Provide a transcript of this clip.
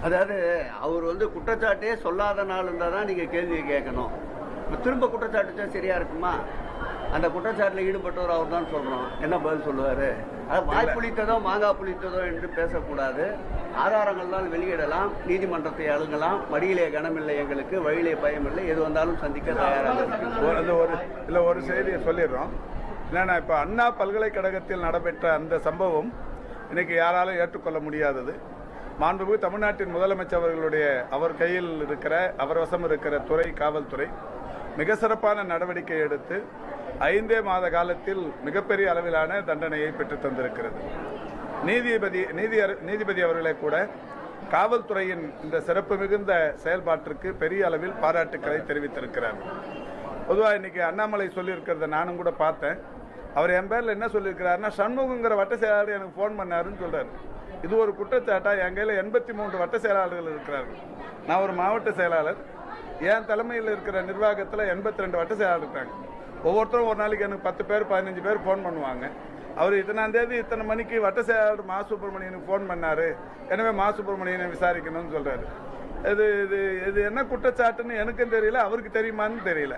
அதாவது அவர் குற்றச்சாட்டே சொல்லாத நாள் இருந்தால் தான் நீங்கள் கேள்வியை கேட்கணும். இப்போ திரும்ப குற்றச்சாட்டு சரியா இருக்குமா? அந்த குற்றச்சாட்டில் ஈடுபட்டவர் அவர் தான் சொல்கிறோம். என்ன பதில் சொல்லுவார்? அது வாய் புளித்ததோ மாங்காய் புளித்ததோ என்று பேசக்கூடாது. ஆதாரங்கள் தான் வெளியிடலாம், நீதிமன்றத்தை அணுகலாம். மடியிலே கனமில்லை எங்களுக்கு, வழியிலே பயமில்லை, எது வந்தாலும் சந்திக்க தயாராக இருக்கு. ஒரு செய்தியை சொல்லிடுறோம். என்னன்னா, இப்போ அண்ணா பல்கலைக்கழகத்தில் நடைபெற்ற அந்த சம்பவம் இன்னைக்கு யாராலும் ஏற்றுக்கொள்ள முடியாதது. மாண்புமிகு தமிழ்நாட்டின் முதலமைச்சர் அவர்களுடைய அவர் கையில் இருக்கிற அவர் வசம் இருக்கிற துறை காவல்துறை மிக சிறப்பான நடவடிக்கை எடுத்து 5 மாத காலத்தில் மிகப்பெரிய அளவிலான தண்டனையை பெற்றுத் தந்திருக்கிறது. நீதிபதி அவர்களே கூட காவல்துறையின் இந்த சிறப்பு மிகுந்த செயல்பாட்டிற்கு பெரிய அளவில் பாராட்டுக்களை தெரிவித்திருக்கிறார். பொதுவாக இன்னைக்கு அண்ணாமலை சொல்லியிருக்கிறத நானும் கூட பார்த்தேன். அவர் என் பேரில் என்ன சொல்லியிருக்கிறாருன்னா, சண்முகங்கிற வட்ட செயலாளர் எனக்கு ஃபோன் பண்ணாருன்னு சொல்றாரு. இது ஒரு குற்றச்சாட்டா? என் கையில் 83 வட்ட செயலாளர்கள் இருக்கிறார்கள். நான் ஒரு மாவட்ட செயலாளர். என் தலைமையில் இருக்கிற நிர்வாகத்தில் 82 வட்ட செயலாளர் இருக்காங்க. ஒவ்வொருத்தரும் ஒரு நாளைக்கு எனக்கு 10 பேர் 15 பேர் ஃபோன் பண்ணுவாங்க. அவர் இத்தனாம் தேதி இத்தனை மணிக்கு வட்ட செயலாளர் மா சுப்பிரமணியனுக்கு ஃபோன் பண்ணாரு, எனவே மா சுப்பிரமணியனை விசாரிக்கணும்னு சொல்றாரு. இது இது இது என்ன குற்றச்சாட்டுன்னு எனக்கும் தெரியல, அவருக்கு தெரியுமான்னு தெரியல.